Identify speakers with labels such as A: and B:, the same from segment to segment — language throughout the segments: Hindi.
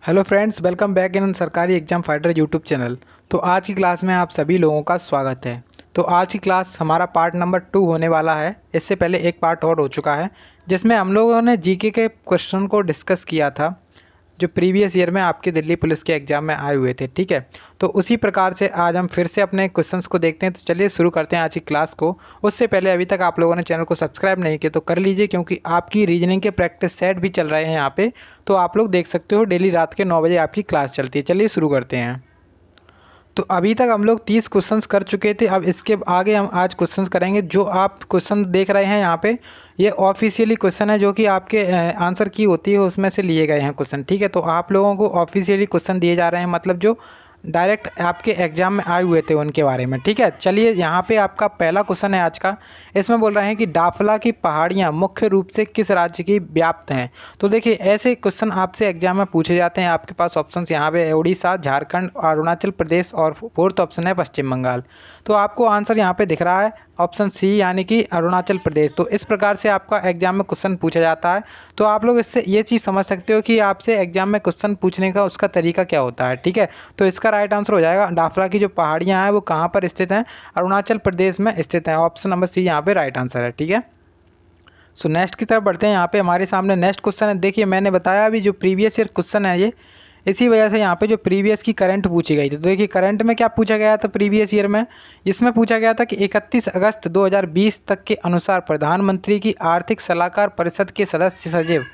A: Hello friends, welcome back in सरकारी एग्जाम फाइटर यूट्यूब चैनल। तो आज की क्लास में आप सभी लोगों का स्वागत है। तो आज की क्लास हमारा पार्ट नंबर 2 होने वाला है। इससे पहले एक पार्ट और हो चुका है जिसमें हम लोगों ने जीके के क्वेश्चन को डिस्कस किया था जो प्रीवियस ईयर में आपके दिल्ली पुलिस के एग्ज़ाम में आए हुए थे। ठीक है, तो उसी प्रकार से आज हम फिर से अपने क्वेश्चंस को देखते हैं। तो चलिए शुरू करते हैं आज की क्लास को। उससे पहले अभी तक आप लोगों ने चैनल को सब्सक्राइब नहीं किया तो कर लीजिए, क्योंकि आपकी रीजनिंग के प्रैक्टिस सेट भी चल रहे हैं यहाँ पे। तो आप लोग देख सकते हो डेली रात के 9 बजे आपकी क्लास चलती है। चलिए शुरू करते हैं। तो अभी तक हम लोग 30 क्वेश्चंस कर चुके थे। अब इसके आगे हम आज क्वेश्चंस करेंगे। जो आप क्वेश्चन देख रहे हैं यहाँ पे, ये ऑफिशियली क्वेश्चन है जो कि आपके आंसर की होती है उसमें से लिए गए हैं क्वेश्चन। ठीक है, तो आप लोगों को ऑफिशियली क्वेश्चन दिए जा रहे हैं, मतलब जो डायरेक्ट आपके एग्जाम में आए हुए थे उनके बारे में। ठीक है, चलिए यहाँ पे आपका पहला क्वेश्चन है आज का। इसमें बोल रहे हैं कि डाफला की पहाड़ियाँ मुख्य रूप से किस राज्य की व्याप्त हैं। तो देखिए, ऐसे क्वेश्चन आपसे एग्जाम में पूछे जाते हैं। आपके पास ऑप्शंस यहाँ पे उड़ीसा, झारखंड, अरुणाचल प्रदेश और फोर्थ ऑप्शन है पश्चिम बंगाल। तो आपको आंसर यहाँ पे दिख रहा है ऑप्शन सी, यानी कि अरुणाचल प्रदेश। तो इस प्रकार से आपका एग्जाम में क्वेश्चन पूछा जाता है। तो आप लोग इससे ये चीज़ समझ सकते हो कि आपसे एग्जाम में क्वेश्चन पूछने का उसका तरीका क्या होता है। ठीक है, तो इसका राइट आंसर हो जाएगा डाफला की जो पहाड़ियाँ हैं वो कहाँ पर स्थित हैं, अरुणाचल प्रदेश में स्थित हैं। ऑप्शन नंबर सी यहाँ पे राइट आंसर है। ठीक है, सो नेक्स्ट की तरफ बढ़ते हैं। यहाँ पे हमारे सामने नेक्स्ट क्वेश्चन है। देखिए, मैंने बताया अभी जो प्रीवियस ईयर क्वेश्चन है ये, इसी वजह से यहाँ पे जो प्रीवियस की करंट पूछी गई थी। तो देखिए, करंट में क्या पूछा गया था प्रीवियस ईयर में, इसमें पूछा गया था कि 31 अगस्त 2020 तक के अनुसार प्रधानमंत्री की आर्थिक सलाहकार परिषद के सदस्य सचिव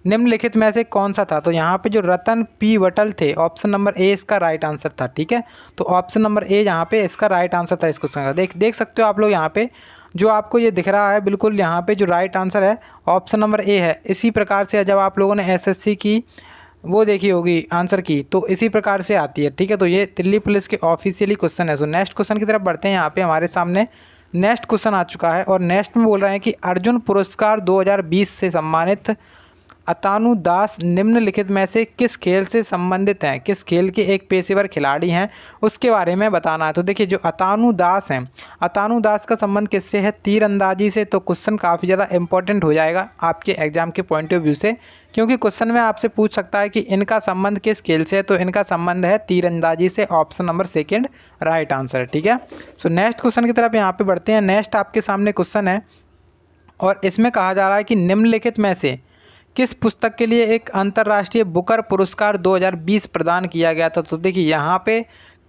A: निम्नलिखित में से कौन सा था। तो यहाँ पे जो रतन पी वटल थे, ऑप्शन नंबर ए इसका राइट आंसर था। ठीक है, तो ऑप्शन नंबर ए यहाँ पे इसका राइट आंसर था इस क्वेश्चन का। देख सकते हो आप लोग यहाँ पे जो आपको ये दिख रहा है, बिल्कुल यहाँ पे जो राइट आंसर है ऑप्शन नंबर ए है। इसी प्रकार से जब आप लोगों ने एसएससी की वो देखी होगी आंसर की, तो इसी प्रकार से आती है। ठीक है, तो ये दिल्ली पुलिस के ऑफिशियली क्वेश्चन है। सो नेक्स्ट क्वेश्चन की तरफ बढ़ते हैं। यहाँ पे हमारे सामने नेक्स्ट क्वेश्चन आ चुका है और नेक्स्ट में बोल रहे हैं कि अर्जुन पुरस्कार 2020 से सम्मानित अतानु दास निम्नलिखित में से किस खेल से संबंधित हैं, किस खेल के एक पेशेवर खिलाड़ी हैं, उसके बारे में बताना है। तो देखिए, जो अतानु दास हैं, अतानु दास का संबंध किससे है, तीरंदाजी से। तो क्वेश्चन काफ़ी ज़्यादा इंपॉर्टेंट हो जाएगा आपके एग्जाम के पॉइंट ऑफ व्यू से, क्योंकि क्वेश्चन में आपसे पूछ सकता है कि इनका संबंध किस खेल से है। तो इनका संबंध है तीरंदाजी से। Option number second right answer है। ठीक है, सो नेक्स्ट क्वेश्चन की तरफ यहाँ पे बढ़ते हैं। नेक्स्ट आपके सामने क्वेश्चन है और इसमें कहा जा रहा है कि निम्नलिखित में से किस पुस्तक के लिए एक अंतर्राष्ट्रीय बुकर पुरस्कार 2020 प्रदान किया गया था। तो देखिए, यहाँ पे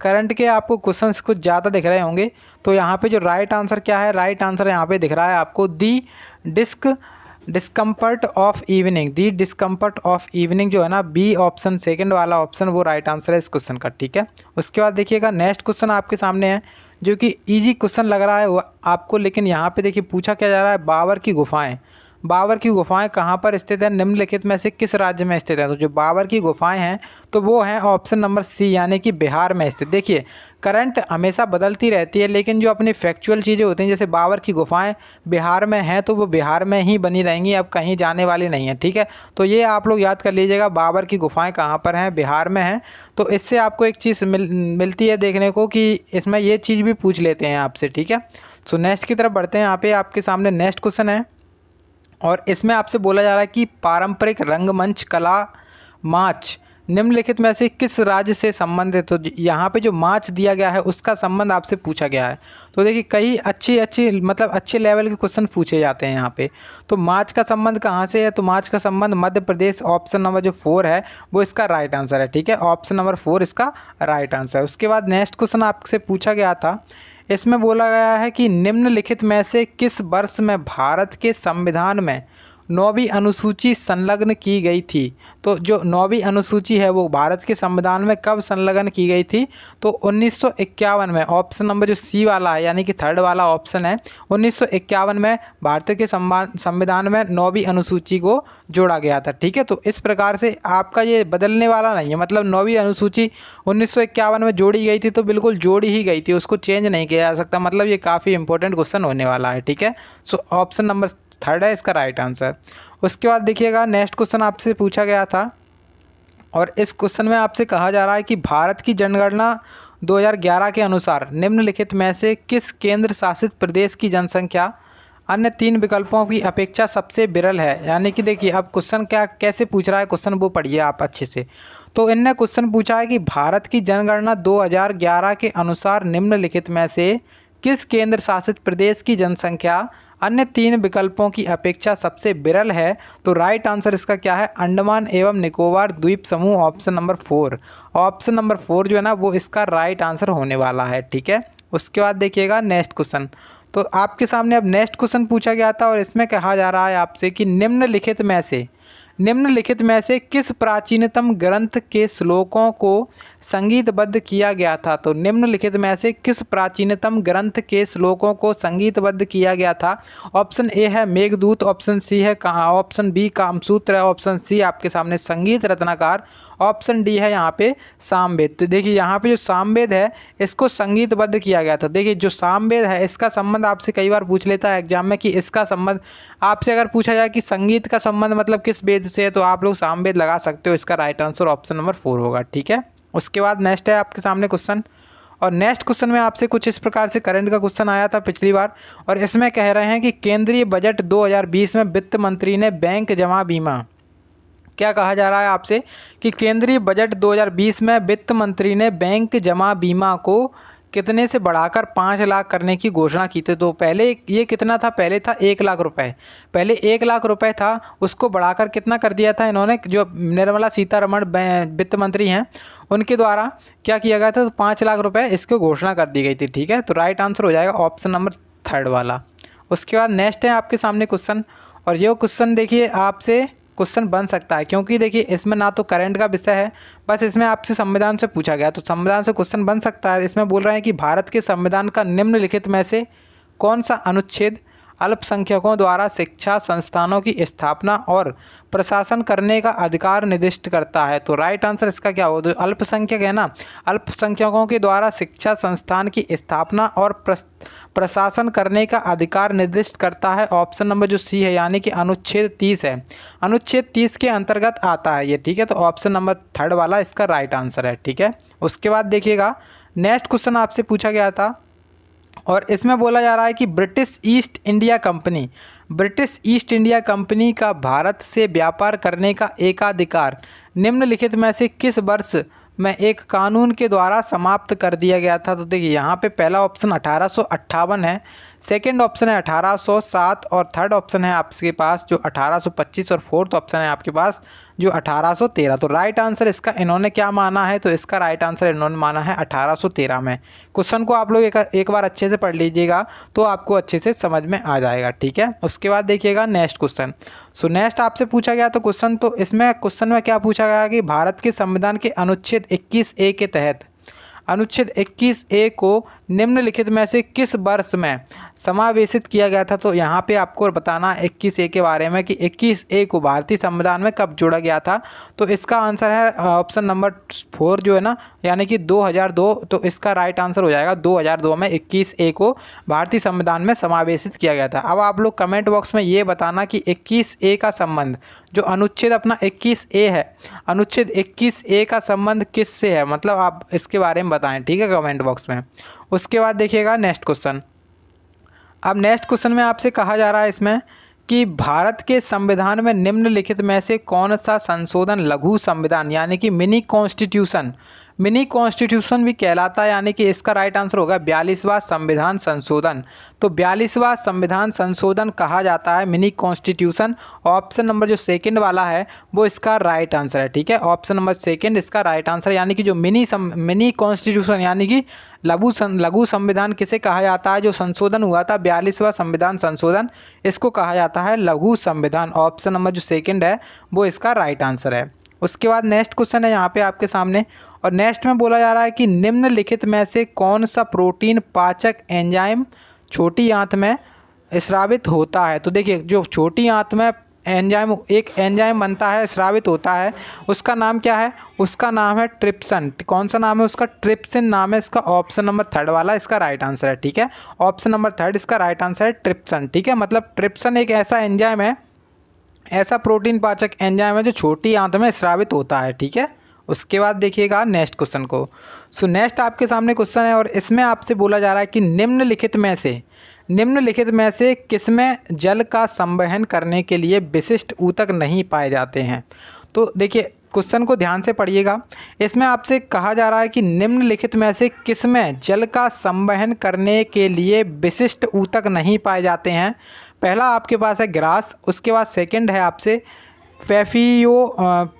A: करंट के आपको क्वेश्चंस कुछ ज़्यादा दिख रहे होंगे। तो यहाँ पे जो राइट आंसर क्या है, राइट आंसर यहाँ पे दिख रहा है आपको the discomfort of evening. The discomfort of evening जो है ना, बी ऑप्शन सेकंड वाला ऑप्शन, वो राइट आंसर है इस क्वेश्चन का। ठीक है, उसके बाद देखिएगा नेक्स्ट क्वेश्चन आपके सामने है जो कि इजी क्वेश्चन लग रहा है वो आपको, लेकिन यहाँ पे देखिए पूछा क्या जा रहा है, बाबर की गुफाएं। बाबर की गुफाएं कहाँ पर स्थित है, निम्नलिखित में से किस राज्य में स्थित है। तो जो बाबर की गुफाएं हैं तो वो हैं ऑप्शन नंबर सी, यानी कि बिहार में स्थित। देखिए, करंट हमेशा बदलती रहती है, लेकिन जो अपनी फैक्चुअल चीज़ें होती हैं, जैसे बाबर की गुफाएं बिहार में हैं तो वो बिहार में ही बनी रहेंगी, अब कहीं जाने वाली नहीं है। ठीक है, तो ये आप लोग याद कर लीजिएगा, बाबर की गुफाएं कहाँ पर हैं, बिहार में हैं। तो इससे आपको एक चीज़ मिलती है देखने को कि इसमें ये चीज़ भी पूछ लेते हैं आपसे। ठीक है, सो नेक्स्ट की तरफ बढ़ते हैं। यहाँ पे आपके सामने नेक्स्ट क्वेश्चन है और इसमें आपसे बोला जा रहा है कि पारंपरिक रंगमंच कला माच निम्नलिखित में से किस राज्य से संबंधित। तो यहाँ पे जो माच दिया गया है उसका संबंध आपसे पूछा गया है। तो देखिए, कई अच्छे लेवल के क्वेश्चन पूछे जाते हैं यहाँ पे। तो माच का संबंध कहाँ से है, तो माच का संबंध मध्य प्रदेश। ऑप्शन नंबर जो 4 है वो इसका राइट आंसर है। ठीक है, ऑप्शन नंबर 4 इसका राइट आंसर है। उसके बाद नेक्स्ट क्वेश्चन आपसे पूछा गया था, इसमें बोला गया है कि निम्नलिखित में से किस वर्ष में भारत के संविधान में 9वीं अनुसूची संलग्न की गई थी। तो जो 9वीं अनुसूची है वो भारत के संविधान में कब संलग्न की गई थी, तो 1951 में। ऑप्शन नंबर जो सी वाला है, यानी कि थर्ड वाला ऑप्शन है, 1951 में भारत के संविधान में 9वीं अनुसूची को जोड़ा गया था। ठीक है, तो इस प्रकार से आपका ये बदलने वाला नहीं है, मतलब 9वीं अनुसूची 1951 में जोड़ी गई थी तो बिल्कुल जोड़ी ही गई थी, उसको चेंज नहीं किया जा सकता। मतलब ये काफ़ी इंपॉर्टेंट क्वेश्चन होने वाला है। ठीक है, सो ऑप्शन नंबर थर्ड है इसका राइट आंसर। उसके बाद देखिएगा, नेक्स्ट क्वेश्चन आपसे पूछा गया था और इस क्वेश्चन में आपसे कहा जा रहा है कि भारत की जनगणना 2011 के अनुसार निम्नलिखित में से किस केंद्र शासित प्रदेश की जनसंख्या अन्य 3 विकल्पों की अपेक्षा सबसे विरल है। यानी कि देखिए अब क्वेश्चन क्या कैसे पूछ रहा है, क्वेश्चन वो पढ़िए आप अच्छे से। तो इनने क्वेश्चन पूछा है कि भारत की जनगणना 2011 के अनुसार निम्नलिखित में से किस केंद्र शासित प्रदेश की जनसंख्या अन्य 3 विकल्पों की अपेक्षा सबसे विरल है। तो राइट आंसर इसका क्या है, अंडमान एवं निकोबार द्वीप समूह, ऑप्शन नंबर 4। ऑप्शन नंबर 4 जो है ना वो इसका राइट आंसर होने वाला है, ठीक है। उसके बाद देखिएगा नेक्स्ट क्वेश्चन। तो आपके सामने अब नेक्स्ट क्वेश्चन पूछा गया था और इसमें कहा जा रहा है आपसे कि निम्नलिखित में से किस प्राचीनतम ग्रंथ के श्लोकों को संगीतबद्ध किया गया था। तो निम्नलिखित में से किस प्राचीनतम ग्रंथ के श्लोकों को संगीतबद्ध किया गया था। ऑप्शन ए है मेघदूत, ऑप्शन सी है option B Kamasutra, option C आपके सामने संगीत रत्नाकर, ऑप्शन डी है यहाँ पे सामवेद। तो देखिए यहाँ पे जो सामवेद है इसको संगीतबद्ध किया गया था। देखिए जो सामवेद है इसका संबंध आपसे कई बार पूछ लेता है एग्जाम में कि इसका संबंध आपसे अगर पूछा जाए कि संगीत का संबंध मतलब किस वेद से है, तो आप लोग सामवेद लगा सकते हो। इसका राइट आंसर ऑप्शन नंबर 4 होगा, ठीक है। उसके बाद नेक्स्ट है आपके सामने क्वेश्चन, और नेक्स्ट क्वेश्चन में आपसे कुछ इस प्रकार से करंट का क्वेश्चन आया था पिछली बार, और इसमें कह रहे हैं कि केंद्रीय बजट 2020 में वित्त मंत्री ने बैंक जमा बीमा, क्या कहा जा रहा है आपसे कि केंद्रीय बजट 2020 में वित्त मंत्री ने बैंक जमा बीमा को कितने से बढ़ाकर 5 लाख करने की घोषणा की थी। तो पहले ये कितना था, पहले था 1 लाख रुपए, पहले 1 लाख रुपए था, उसको बढ़ाकर कितना कर दिया था इन्होंने, जो निर्मला सीतारमण वित्त मंत्री हैं उनके द्वारा क्या किया गया था, तो 5 लाख रुपए इसको घोषणा कर दी गई थी, ठीक है। तो राइट आंसर हो जाएगा ऑप्शन नंबर 3 वाला। उसके बाद नेक्स्ट है आपके सामने क्वेश्चन, और ये क्वेश्चन देखिए आपसे क्वेश्चन बन सकता है क्योंकि देखिए इसमें ना तो करंट का विषय है, बस इसमें आपसे संविधान से पूछा गया, तो संविधान से क्वेश्चन बन सकता है। इसमें बोल रहे हैं कि भारत के संविधान का निम्नलिखित में से कौन सा अनुच्छेद अल्पसंख्यकों द्वारा शिक्षा संस्थानों की स्थापना और प्रशासन करने का अधिकार निर्दिष्ट करता है। तो राइट आंसर इसका क्या होगा, तो अल्पसंख्यक है ना, अल्पसंख्यकों के द्वारा शिक्षा संस्थान की स्थापना और प्रशासन करने का अधिकार निर्दिष्ट करता है। ऑप्शन नंबर जो सी है यानी कि अनुच्छेद 30 है, अनुच्छेद 30 के अंतर्गत आता है ये, ठीक है। तो ऑप्शन नंबर 3 वाला इसका राइट आंसर है, ठीक है। उसके बाद देखिएगा नेक्स्ट क्वेश्चन आपसे पूछा गया था, और इसमें बोला जा रहा है कि ब्रिटिश ईस्ट इंडिया कंपनी का भारत से व्यापार करने का एकाधिकार निम्नलिखित में से किस वर्ष में एक कानून के द्वारा समाप्त कर दिया गया था। तो देखिए यहाँ पे पहला ऑप्शन 1858 है, सेकंड ऑप्शन है 1807, और थर्ड ऑप्शन है आपके पास जो 1825, और फोर्थ ऑप्शन है आपके पास जो 1813। तो राइट आंसर इसका इन्होंने क्या माना है, तो इसका राइट आंसर इन्होंने माना है 1813 में। क्वेश्चन को आप लोग एक बार अच्छे से पढ़ लीजिएगा तो आपको अच्छे से समझ में आ जाएगा, ठीक है। उसके बाद देखिएगा नेक्स्ट क्वेश्चन। सो नेक्स्ट आपसे पूछा गया तो क्वेश्चन, तो इसमें क्वेश्चन में क्या पूछा गया कि भारत के संविधान के अनुच्छेद 21A के तहत अनुच्छेद 21A को निम्नलिखित में से किस वर्ष में समावेशित किया गया था। तो यहाँ पे आपको बताना 21A के बारे में कि 21A को भारतीय संविधान में कब जोड़ा गया था। तो इसका आंसर है ऑप्शन नंबर 4 जो है ना, यानी कि 2002। तो इसका राइट आंसर हो जाएगा 2002 में 21A को भारतीय संविधान में समावेशित किया गया था। अब आप लोग कमेंट बॉक्स में ये बताना कि 21A का संबंध जो अनुच्छेद अपना 21A है, अनुच्छेद 21A का संबंध किससे है, मतलब आप इसके बारे में बताएं, ठीक है, कमेंट बॉक्स में। उसके बाद देखिएगा नेक्स्ट क्वेश्चन। अब नेक्स्ट क्वेश्चन में आपसे कहा जा रहा है इसमें कि भारत के संविधान में निम्नलिखित में से कौन सा संशोधन लघु संविधान यानी कि मिनी कॉन्स्टिट्यूशन भी कहलाता है, यानी कि इसका राइट आंसर होगा 42वां संविधान संशोधन। तो 42वां संविधान संशोधन कहा जाता है मिनी कॉन्स्टिट्यूशन। ऑप्शन नंबर जो सेकंड वाला है वो इसका राइट आंसर है, ठीक है। ऑप्शन नंबर सेकंड इसका राइट आंसर, यानी कि जो मिनी कॉन्स्टिट्यूशन यानी कि लघु संविधान किसे कहा जाता है, जो संशोधन हुआ था 42वां संविधान संशोधन, इसको कहा जाता है लघु संविधान। ऑप्शन नंबर जो सेकंड है वो इसका राइट आंसर है। उसके बाद नेक्स्ट क्वेश्चन है यहाँ पे आपके सामने, और नेक्स्ट में बोला जा रहा है कि निम्नलिखित में से कौन सा प्रोटीन पाचक एंजाइम छोटी आंत में स्रावित होता है। तो देखिए जो छोटी आंत में एक एंजाइम बनता है, स्रावित होता है, उसका नाम क्या है, उसका नाम है ट्रिप्सिन। कौन सा नाम है उसका, ट्रिप्सिन नाम है इसका। ऑप्शन नंबर 3 वाला इसका राइट आंसर है, ठीक है। ऑप्शन नंबर 3 इसका राइट आंसर है ट्रिप्सिन, ठीक है। मतलब ट्रिप्सिन एक ऐसा एंजाइम है, ऐसा प्रोटीन पाचक एंजाइम है जो छोटी आंत में स्रावित होता है, ठीक है। उसके बाद देखिएगा नेक्स्ट क्वेश्चन को। सो नेक्स्ट आपके सामने क्वेश्चन है, और इसमें आपसे बोला जा रहा है कि निम्नलिखित में से किसमें जल का संवहन करने के लिए विशिष्ट ऊतक नहीं पाए जाते हैं। तो देखिए क्वेश्चन को ध्यान से पढ़िएगा। इसमें आपसे कहा जा रहा है कि निम्नलिखित में से किसमें जल का संवहन करने के लिए विशिष्ट ऊतक नहीं पाए जाते हैं। पहला आपके पास है ग्रास, उसके बाद सेकंड है आपसे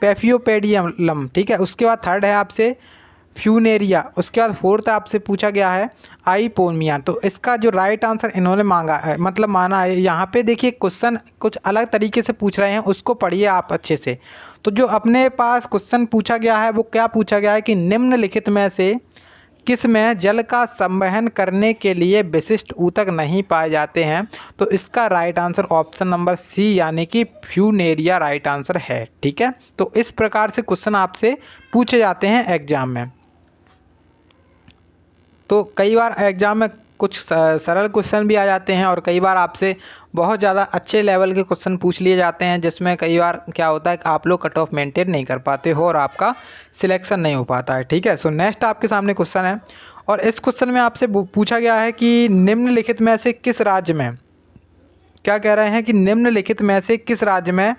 A: पैफियोपेडियम, ठीक है। उसके बाद थर्ड है आपसे फ्यूनेरिया, उसके बाद फोर्थ आपसे पूछा गया है आइपोमिया। तो इसका जो राइट आंसर इन्होंने मांगा है, मतलब माना है, यहाँ पे देखिए क्वेश्चन कुछ अलग तरीके से पूछ रहे हैं, उसको पढ़िए आप अच्छे से। तो जो अपने पास क्वेश्चन पूछा गया है वो क्या पूछा गया है कि निम्नलिखित में से किस में जल का संवहन करने के लिए विशिष्ट ऊतक नहीं पाए जाते हैं। तो इसका right answer option number C यानी कि फ्यूनेरिया राइट आंसर है, ठीक है। तो इस प्रकार से क्वेश्चन आपसे पूछे जाते हैं एग्जाम में। तो कई बार एग्ज़ाम में कुछ सरल क्वेश्चन भी आ जाते हैं और कई बार आपसे बहुत ज़्यादा अच्छे लेवल के क्वेश्चन पूछ लिए जाते हैं, जिसमें कई बार क्या होता है कि आप लोग कट ऑफ मेंटेन नहीं कर पाते हो और आपका सिलेक्शन नहीं हो पाता है, ठीक है। सो नेक्स्ट आपके सामने क्वेश्चन है और इस क्वेश्चन में आपसे पूछा गया है कि निम्नलिखित में से किस राज्य में, क्या कह रहे हैं कि निम्नलिखित में से किस राज्य में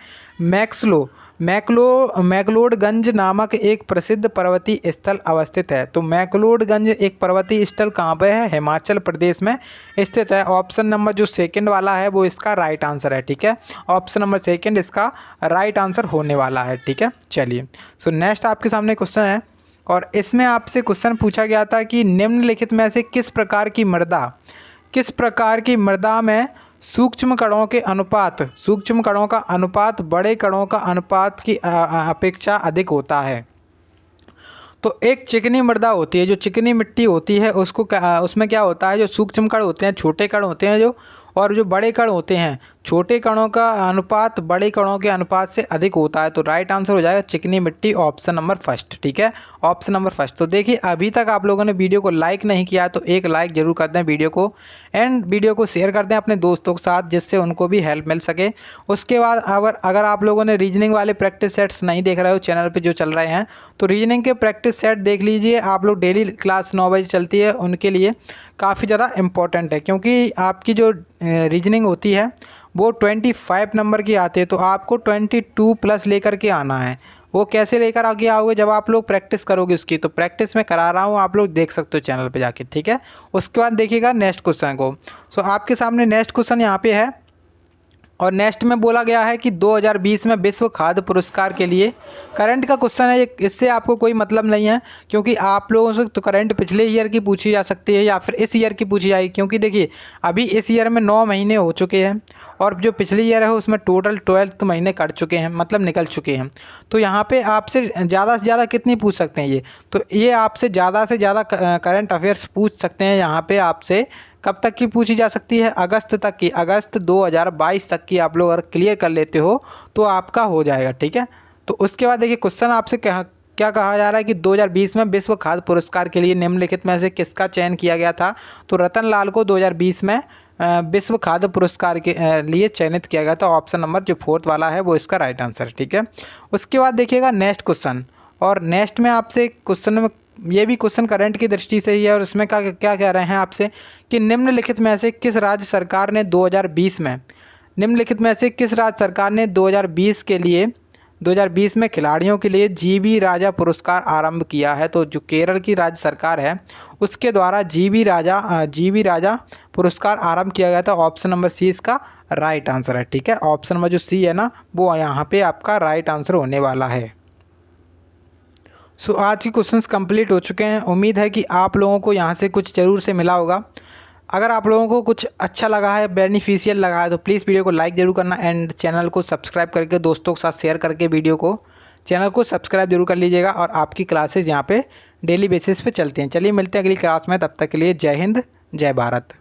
A: मैक्लोडगंज नामक एक प्रसिद्ध पर्वतीय स्थल अवस्थित है। तो मैक्लोडगंज एक पर्वतीय स्थल कहाँ पे है, हिमाचल प्रदेश में स्थित है। ऑप्शन नंबर जो सेकंड वाला है वो इसका राइट आंसर है, ठीक है। ऑप्शन नंबर सेकंड इसका राइट आंसर होने वाला है, ठीक है। चलिए सो नेक्स्ट आपके सामने क्वेश्चन है और इसमें आपसे क्वेश्चन पूछा गया था कि निम्नलिखित में से किस प्रकार की मृदा में सूक्ष्म कणों का अनुपात बड़े कणों का अनुपात की अपेक्षा अधिक होता है। तो एक चिकनी मृदा होती है, जो चिकनी मिट्टी होती है उसमें क्या होता है, जो सूक्ष्म कण होते हैं, छोटे कण होते हैं जो, और जो बड़े कण होते हैं, छोटे कणों का अनुपात बड़े कणों के अनुपात से अधिक होता है। तो राइट आंसर हो जाएगा चिकनी मिट्टी, ऑप्शन नंबर फर्स्ट, ठीक है, ऑप्शन नंबर फर्स्ट। तो देखिए अभी तक आप लोगों ने वीडियो को लाइक नहीं किया तो एक लाइक जरूर कर दें वीडियो को, एंड वीडियो को शेयर कर दें अपने दोस्तों के साथ, जिससे उनको भी हेल्प मिल सके। उसके बाद अगर आप लोगों ने रीजनिंग वाले प्रैक्टिस सेट्स नहीं देख रहे हो चैनल पर जो चल रहे हैं, तो रीजनिंग के प्रैक्टिस सेट देख लीजिए आप लोग। डेली क्लास 9 बजे चलती है, उनके लिए काफ़ी ज़्यादा इम्पॉर्टेंट है, क्योंकि आपकी जो रीजनिंग होती है वो 25 नंबर की आती है, तो आपको 22 प्लस लेकर के आना है। वो कैसे लेकर आगे आओगे, जब आप लोग प्रैक्टिस करोगे उसकी। तो प्रैक्टिस मैं करा रहा हूँ, आप लोग देख सकते हो चैनल पे जाके, ठीक है। उसके बाद देखिएगा नेक्स्ट क्वेश्चन को। सो आपके सामने नेक्स्ट क्वेश्चन यहाँ पे है और नेक्स्ट में बोला गया है कि 2020 में विश्व खाद्य पुरस्कार के लिए, करंट का क्वेश्चन है, इससे आपको कोई मतलब नहीं है, क्योंकि आप लोगों से तो करंट पिछले ईयर की पूछी जा सकती है या फिर इस ईयर की पूछी जाएगी, क्योंकि देखिए अभी इस ईयर में 9 महीने हो चुके हैं और जो पिछली ईयर है उसमें टोटल 12 महीने कट चुके हैं, मतलब निकल चुके हैं। तो यहाँ पे आपसे ज़्यादा कितनी पूछ सकते हैं ये, तो ये आपसे ज़्यादा करंट अफेयर्स पूछ सकते हैं। यहाँ पे आपसे कब तक की पूछी जा सकती है, अगस्त तक की, अगस्त 2022 तक की आप लोग अगर क्लियर कर लेते हो तो आपका हो जाएगा, ठीक है। तो उसके बाद देखिए क्वेश्चन आपसे क्या कहा जा रहा है कि 2020 में विश्व खाद्य पुरस्कार के लिए निम्नलिखित में से किसका चयन किया गया था। तो रतन लाल को 2020 में विश्व खाद्य पुरस्कार के लिए चयनित किया गया था। ऑप्शन नंबर जो फोर्थ वाला है वो इसका राइट आंसर, ठीक है। उसके बाद देखिएगा नेक्स्ट क्वेश्चन, और नेक्स्ट में आपसे क्वेश्चन में ये भी क्वेश्चन करंट की दृष्टि से ही है और इसमें क्या कह रहे हैं आपसे कि निम्नलिखित में से किस राज्य सरकार ने 2020 में 2020 में खिलाड़ियों के लिए जीवी राजा पुरस्कार आरंभ किया है। तो जो केरल की राज्य सरकार है उसके द्वारा जीवी राजा पुरस्कार आरंभ किया गया था। ऑप्शन नंबर सी इसका राइट आंसर है, ठीक है। ऑप्शन नंबर जो सी है ना वो यहाँ पे आपका राइट आंसर होने वाला है। सो आज के क्वेश्चंस कंप्लीट हो चुके हैं। उम्मीद है कि आप लोगों को यहाँ से कुछ ज़रूर से मिला होगा। अगर आप लोगों को कुछ अच्छा लगा है, बेनिफिशियल लगा है, तो प्लीज़ वीडियो को लाइक ज़रूर करना एंड चैनल को सब्सक्राइब करके दोस्तों के साथ शेयर करके चैनल को सब्सक्राइब जरूर कर लीजिएगा। और आपकी क्लासेज यहाँ पे डेली बेसिस पे चलती हैं। चलिए मिलते हैं अगली क्लास में, तब तक के लिए जय हिंद जय भारत।